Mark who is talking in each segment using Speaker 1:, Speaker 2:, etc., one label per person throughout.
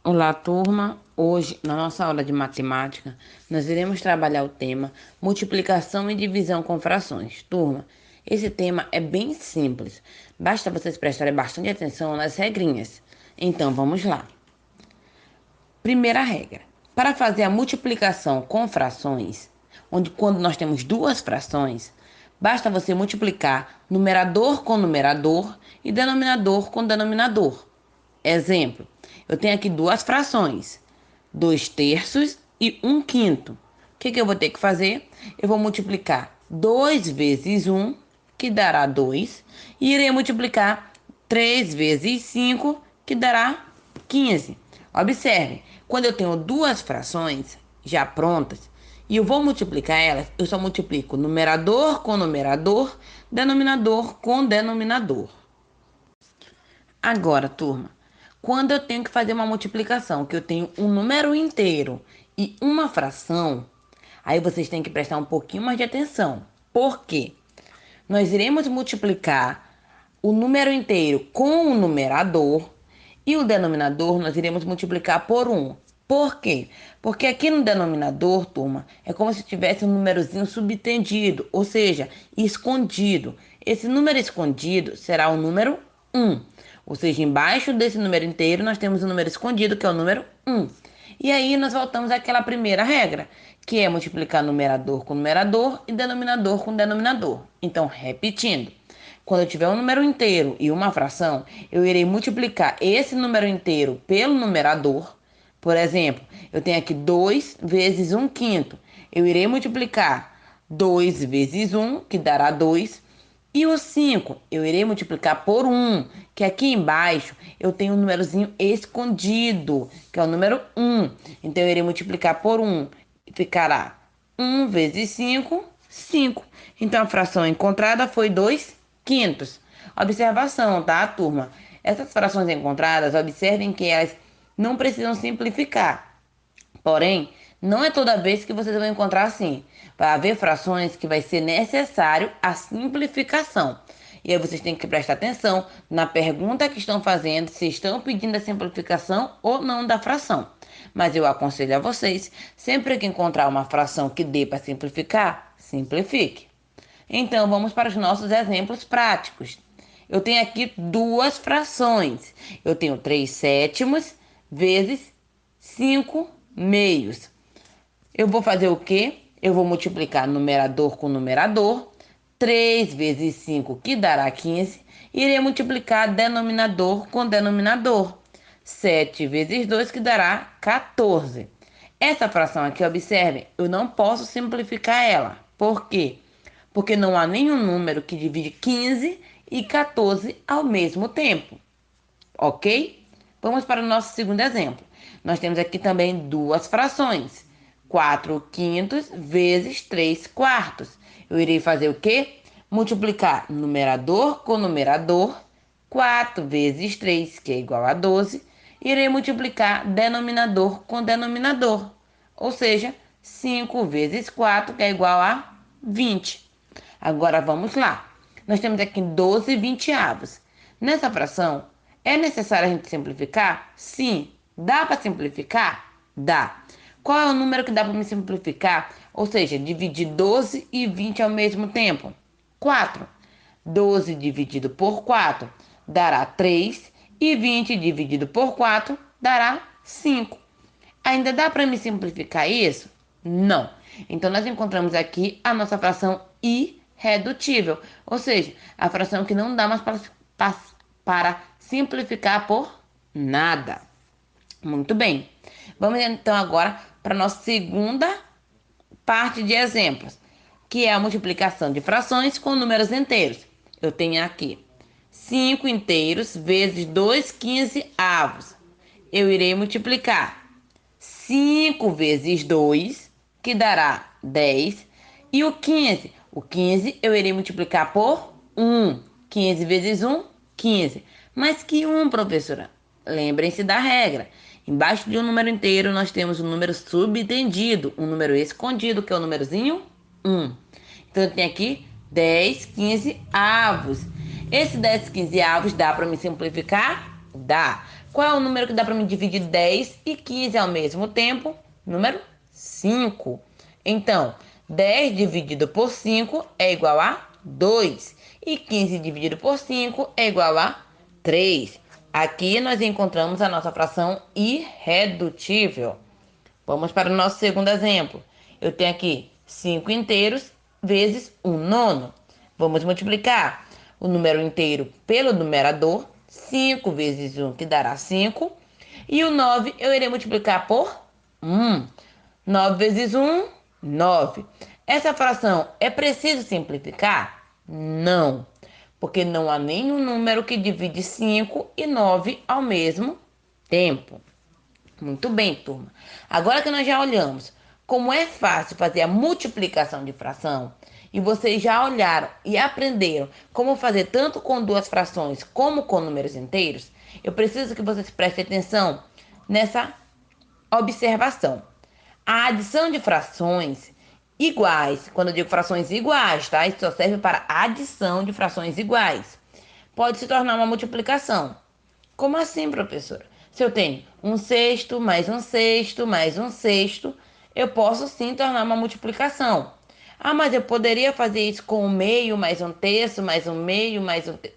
Speaker 1: Olá, turma. Hoje, na nossa aula de matemática, nós iremos trabalhar o tema multiplicação e divisão com frações. Turma, esse tema é bem simples. Basta vocês prestarem bastante atenção nas regrinhas. Então, vamos lá. Primeira regra. Para fazer a multiplicação com frações, onde quando nós temos duas frações, basta você multiplicar numerador com numerador e denominador com denominador. Exemplo, eu tenho aqui duas frações, 2 terços e 1 quinto. O que eu vou ter que fazer? Eu vou multiplicar 2 vezes 1, que dará 2, e irei multiplicar 3 vezes 5, que dará 15. Observe, quando eu tenho duas frações já prontas, e eu vou multiplicar elas, eu só multiplico numerador com numerador, denominador com denominador. Agora, turma, quando eu tenho que fazer uma multiplicação, que eu tenho um número inteiro e uma fração, aí vocês têm que prestar um pouquinho mais de atenção. Por quê? Nós iremos multiplicar o número inteiro com o numerador e o denominador nós iremos multiplicar por 1. Por quê? Porque aqui no denominador, turma, é como se tivesse um númerozinho subtendido, ou seja, escondido. Esse número escondido será o número 1. Ou seja, embaixo desse número inteiro nós temos um número escondido, que é o número 1. E aí nós voltamos àquela primeira regra, que é multiplicar numerador com numerador e denominador com denominador. Então, repetindo, quando eu tiver um número inteiro e uma fração, eu irei multiplicar esse número inteiro pelo numerador. Por exemplo, eu tenho aqui 2 vezes 1 quinto. Eu irei multiplicar 2 vezes 1, que dará 2. E o 5, eu irei multiplicar por 1, que aqui embaixo eu tenho um númerozinho escondido, que é o número 1. Então, eu irei multiplicar por 1. Ficará 1 vezes 5, 5. Então, a fração encontrada foi 2 quintos. Observação, tá, turma? Essas frações encontradas, observem que elas não precisam simplificar. Porém, não é toda vez que vocês vão encontrar assim. Vai haver frações que vai ser necessário a simplificação. E aí vocês têm que prestar atenção na pergunta que estão fazendo, se estão pedindo a simplificação ou não da fração. Mas eu aconselho a vocês, sempre que encontrar uma fração que dê para simplificar, simplifique. Então, vamos para os nossos exemplos práticos. Eu tenho aqui duas frações. Eu tenho 3 sétimos vezes 5 meios. Eu vou fazer o quê? Eu vou multiplicar numerador com numerador. 3 vezes 5, que dará 15. Irei multiplicar denominador com denominador. 7 vezes 2, que dará 14. Essa fração aqui, observe, eu não posso simplificar ela. Por quê? Porque não há nenhum número que divide 15 e 14 ao mesmo tempo. Ok? Vamos para o nosso segundo exemplo. Nós temos aqui também duas frações. 4 quintos vezes 3 quartos. Eu irei fazer o quê? Multiplicar numerador com numerador. 4 vezes 3, que é igual a 12. Irei multiplicar denominador com denominador. Ou seja, 5 vezes 4, que é igual a 20. Agora vamos lá. Nós temos aqui 12 vinteavos. Nessa fração, é necessário a gente simplificar? Sim. Dá para simplificar? Dá. Qual é o número que dá para me simplificar? Ou seja, dividir 12 e 20 ao mesmo tempo? 4. 12 dividido por 4 dará 3. E 20 dividido por 4 dará 5. Ainda dá para me simplificar isso? Não. Então, nós encontramos aqui a nossa fração irredutível. Ou seja, a fração que não dá mais para simplificar por nada. Muito bem. Vamos então agora para a nossa segunda parte de exemplos, que é a multiplicação de frações com números inteiros. Eu tenho aqui 5 inteiros vezes 2 quinzeavos. Eu irei multiplicar 5 vezes 2, que dará 10. E o 15? O 15 eu irei multiplicar por 1. 15 vezes 1, 15. Mas que 1, professora? Lembrem-se da regra. Embaixo de um número inteiro, nós temos um número subtendido, um número escondido, que é o númerozinho 1. Então, eu tenho aqui 10 15 avos. Esse 10 15 avos dá para me simplificar? Dá. Qual é o número que dá para me dividir 10 e 15 ao mesmo tempo? Número 5. Então, 10 dividido por 5 é igual a 2. E 15 dividido por 5 é igual a 3. Aqui nós encontramos a nossa fração irredutível. Vamos para o nosso segundo exemplo. Eu tenho aqui 5 inteiros vezes 1/9. Vamos multiplicar o número inteiro pelo numerador. 5 vezes 1, que dará 5. E o 9 eu irei multiplicar por 1. 9 vezes 1, 9. Essa fração é preciso simplificar? Não, porque não há nenhum número que divide 5 e 9 ao mesmo tempo. Muito bem, turma. Agora que nós já olhamos como é fácil fazer a multiplicação de fração, e vocês já olharam e aprenderam como fazer tanto com duas frações como com números inteiros, eu preciso que vocês prestem atenção nessa observação. A adição de frações iguais, quando eu digo frações iguais, tá? Isso só serve para adição de frações iguais. Pode se tornar uma multiplicação. Como assim, professora? Se eu tenho 1/6 mais 1/6 mais 1/6, eu posso sim tornar uma multiplicação. Ah, mas eu poderia fazer isso com 1/2 mais 1/3 mais 1/2 mais 1/3.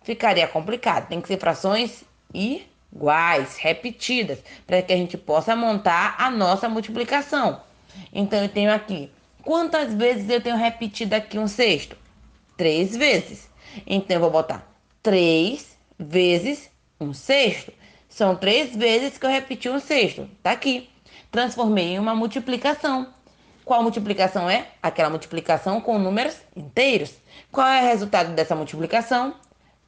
Speaker 1: Ficaria complicado. Tem que ser frações iguais, repetidas, para que a gente possa montar a nossa multiplicação. Então eu tenho aqui. Quantas vezes eu tenho repetido aqui 1/6? 3 vezes. Então eu vou botar 3 vezes 1/6. São 3 vezes que eu repeti 1/6. Tá aqui. Transformei em uma multiplicação. Qual multiplicação é? Aquela multiplicação com números inteiros. Qual é o resultado dessa multiplicação?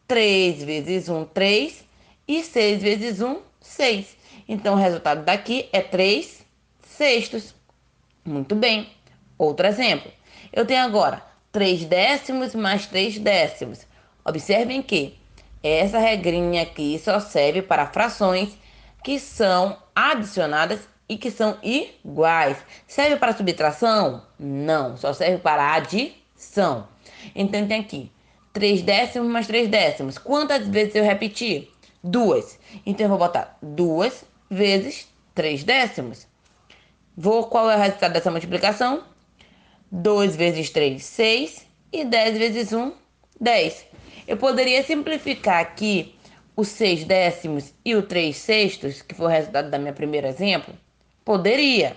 Speaker 1: 3 vezes 1, 3. E 6 vezes 1, 6. Então o resultado daqui é 3/6. Muito bem. Outro exemplo. Eu tenho agora 3 décimos mais 3 décimos. Observem que essa regrinha aqui só serve para frações que são adicionadas e que são iguais. Serve para subtração? Não, só serve para adição. Então tem aqui 3 décimos mais 3 décimos. Quantas vezes eu repeti? 2. Então eu vou botar 2 vezes 3 décimos. Qual é o resultado dessa multiplicação? 2 vezes 3, 6. E 10 vezes 1, 10. Eu poderia simplificar aqui os 6 décimos e o 3/6, que foi o resultado da minha primeiro exemplo? Poderia.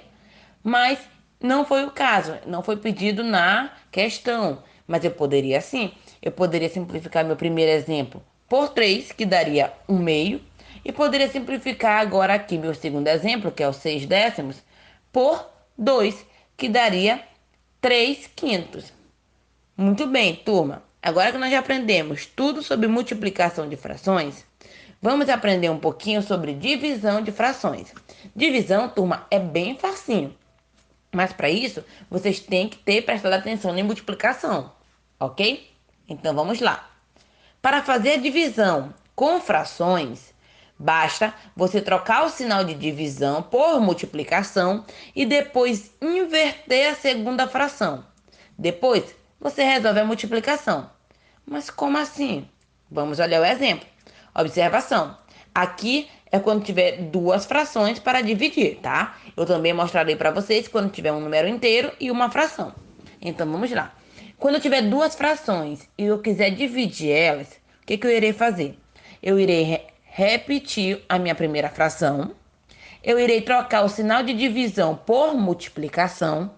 Speaker 1: Mas não foi o caso. Não foi pedido na questão. Mas eu poderia sim. Eu poderia simplificar meu primeiro exemplo por 3, que daria 1/2. E poderia simplificar agora aqui meu segundo exemplo, que é o 6 décimos, por 2, que daria 3/5. Muito bem, turma. Agora que nós já aprendemos tudo sobre multiplicação de frações, vamos aprender um pouquinho sobre divisão de frações. Divisão, turma, é bem facinho. Mas para isso, vocês têm que ter prestado atenção na multiplicação, ok? Então vamos lá. Para fazer a divisão com frações, basta você trocar o sinal de divisão por multiplicação e depois inverter a segunda fração. Depois, você resolve a multiplicação. Mas como assim? Vamos olhar o exemplo. Observação. Aqui é quando tiver duas frações para dividir, tá? Eu também mostrarei para vocês quando tiver um número inteiro e uma fração. Então vamos lá. Quando eu tiver duas frações e eu quiser dividir elas, o que eu irei fazer? Eu irei repetir a minha primeira fração. Eu irei trocar o sinal de divisão por multiplicação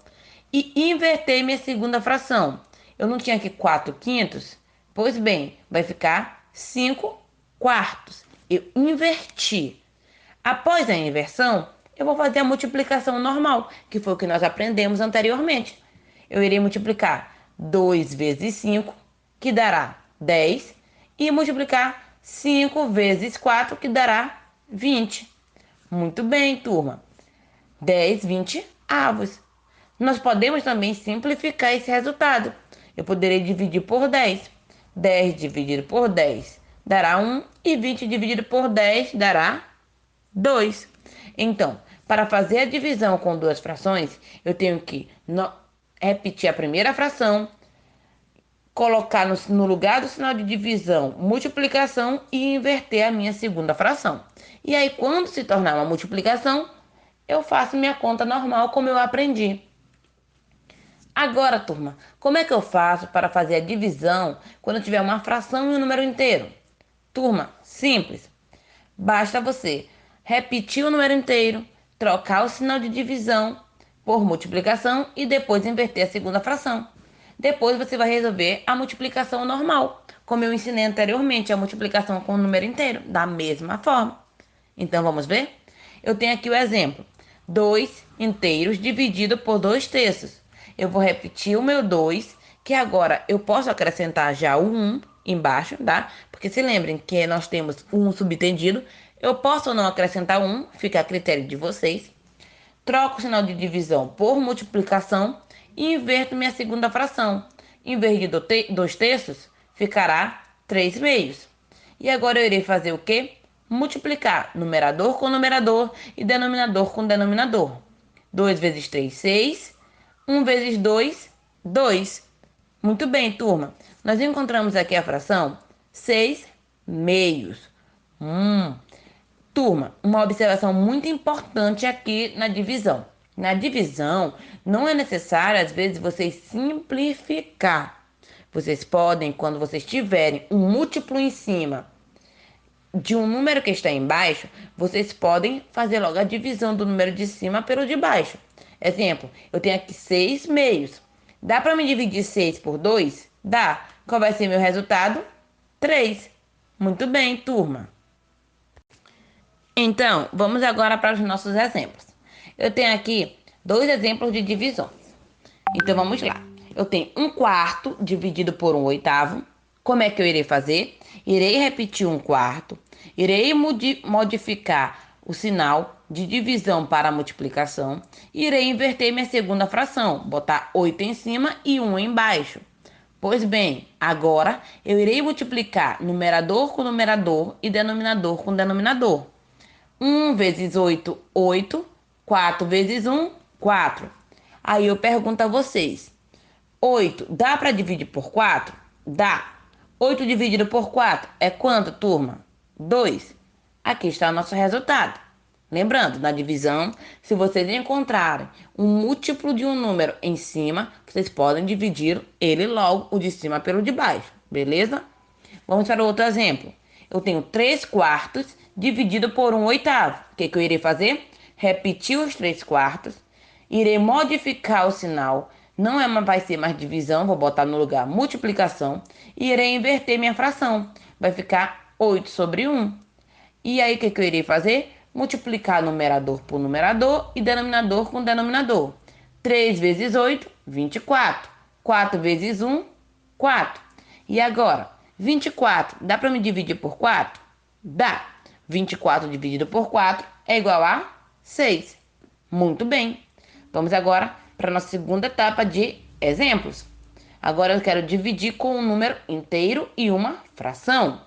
Speaker 1: e inverter minha segunda fração. Eu não tinha aqui 4/5? Pois bem, vai ficar 5/4. Eu inverti. Após a inversão, eu vou fazer a multiplicação normal, que foi o que nós aprendemos anteriormente. Eu irei multiplicar 2 vezes 5, que dará 10, e multiplicar 5 vezes 4, que dará 20. Muito bem, turma. 10, 20 avos. Nós podemos também simplificar esse resultado. Eu poderei dividir por 10. 10 dividido por 10 dará 1 e 20 dividido por 10 dará 2. Então, para fazer a divisão com duas frações, eu tenho que repetir a primeira fração, colocar no lugar do sinal de divisão multiplicação e inverter a minha segunda fração. E aí, quando se tornar uma multiplicação, eu faço minha conta normal como eu aprendi. Agora, turma, como é que eu faço para fazer a divisão quando eu tiver uma fração e um número inteiro? Turma, simples. Basta você repetir o número inteiro, trocar o sinal de divisão por multiplicação e depois inverter a segunda fração. Depois você vai resolver a multiplicação normal, como eu ensinei anteriormente, a multiplicação com o número inteiro, da mesma forma. Então vamos ver? Eu tenho aqui o exemplo: 2 inteiros dividido por 2 terços. Eu vou repetir o meu 2, que agora eu posso acrescentar já o 1 embaixo, tá? Porque se lembrem que nós temos um subtendido, eu posso ou não acrescentar 1, fica a critério de vocês. Troco o sinal de divisão por multiplicação e inverto minha segunda fração. Em vez de 2 terços, ficará 3 meios. E agora eu irei fazer o quê? Multiplicar numerador com numerador e denominador com denominador. 2 vezes 3, 6. 1 vezes 2, 2. Muito bem, turma. Nós encontramos aqui a fração 6 meios. Hum. Turma, uma observação muito importante aqui na divisão. Na divisão, não é necessário, às vezes, vocês simplificar. Vocês podem, quando vocês tiverem um múltiplo em cima de um número que está embaixo, vocês podem fazer logo a divisão do número de cima pelo de baixo. Exemplo, eu tenho aqui 6 meios. Dá para me dividir 6 por 2? Dá. Qual vai ser meu resultado? 3. Muito bem, turma. Então, vamos agora para os nossos exemplos. Eu tenho aqui 2 exemplos de divisões. Então, vamos lá. Eu tenho 1/4 dividido por 1/8. Como é que eu irei fazer? Irei repetir 1/4. Irei modificar o sinal de divisão para multiplicação. Irei inverter minha segunda fração. Botar 8 em cima e 1 embaixo. Pois bem, agora eu irei multiplicar numerador com numerador e denominador com denominador. 1 vezes 8, 8. 4 vezes 1, 4. Aí eu pergunto a vocês: 8 dá para dividir por 4? Dá. 8 dividido por 4 é quanto, turma? 2. Aqui está o nosso resultado. Lembrando, na divisão, se vocês encontrarem um múltiplo de um número em cima, vocês podem dividir ele logo, o de cima pelo de baixo, beleza? Vamos para outro exemplo. Eu tenho 3/4 dividido por 1/8. O que eu irei fazer? Repetir os 3/4. Irei modificar o sinal. Não vai ser mais divisão, vou botar no lugar multiplicação. E irei inverter minha fração. Vai ficar 8 sobre 1. E aí o que eu irei fazer? Multiplicar numerador por numerador e denominador com denominador. 3 vezes 8, 24. 4 vezes 1, 4. E agora? 24, dá para me dividir por 4? Dá. 24 dividido por 4 é igual a 6. Muito bem. Vamos agora para a nossa segunda etapa de exemplos. Agora eu quero dividir com um número inteiro e uma fração.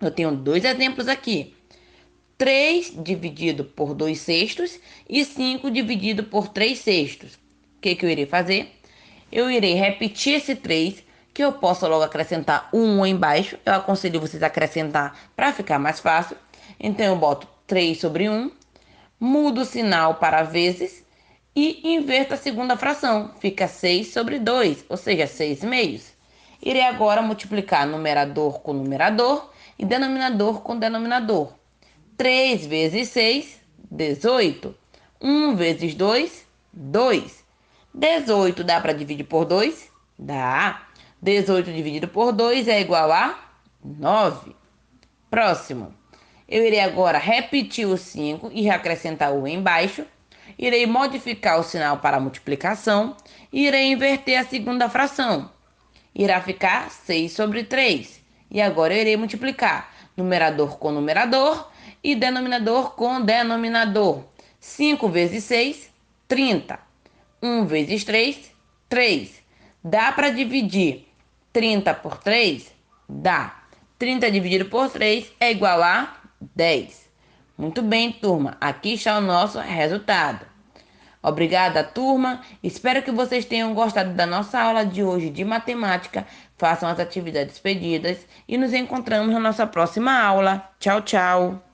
Speaker 1: Eu tenho 2 exemplos aqui. 3 dividido por 2 sextos e 5 dividido por 3 sextos. O que eu irei fazer? Eu irei repetir esse 3, que eu posso logo acrescentar um 1 embaixo. Eu aconselho vocês a acrescentar para ficar mais fácil. Então eu boto 3 sobre 1, mudo o sinal para vezes e inverto a segunda fração. Fica 6 sobre 2, ou seja, 6 meios. Irei agora multiplicar numerador com numerador e denominador com denominador. 3 vezes 6, 18. 1 vezes 2, 2. 18 dá para dividir por 2? Dá. 18 dividido por 2 é igual a 9. Próximo. Eu irei agora repetir o 5 e acrescentar o embaixo. Irei modificar o sinal para multiplicação. E irei inverter a segunda fração. Irá ficar 6 sobre 3. E agora eu irei multiplicar numerador com numerador e denominador com denominador. 5 vezes 6, 30. 1 vezes 3, 3. Dá para dividir 30 por 3? Dá. 30 dividido por 3 é igual a 10. Muito bem, turma. Aqui está o nosso resultado. Obrigada, turma. Espero que vocês tenham gostado da nossa aula de hoje de matemática. façam as atividades pedidas e nos encontramos na nossa próxima aula. Tchau, tchau!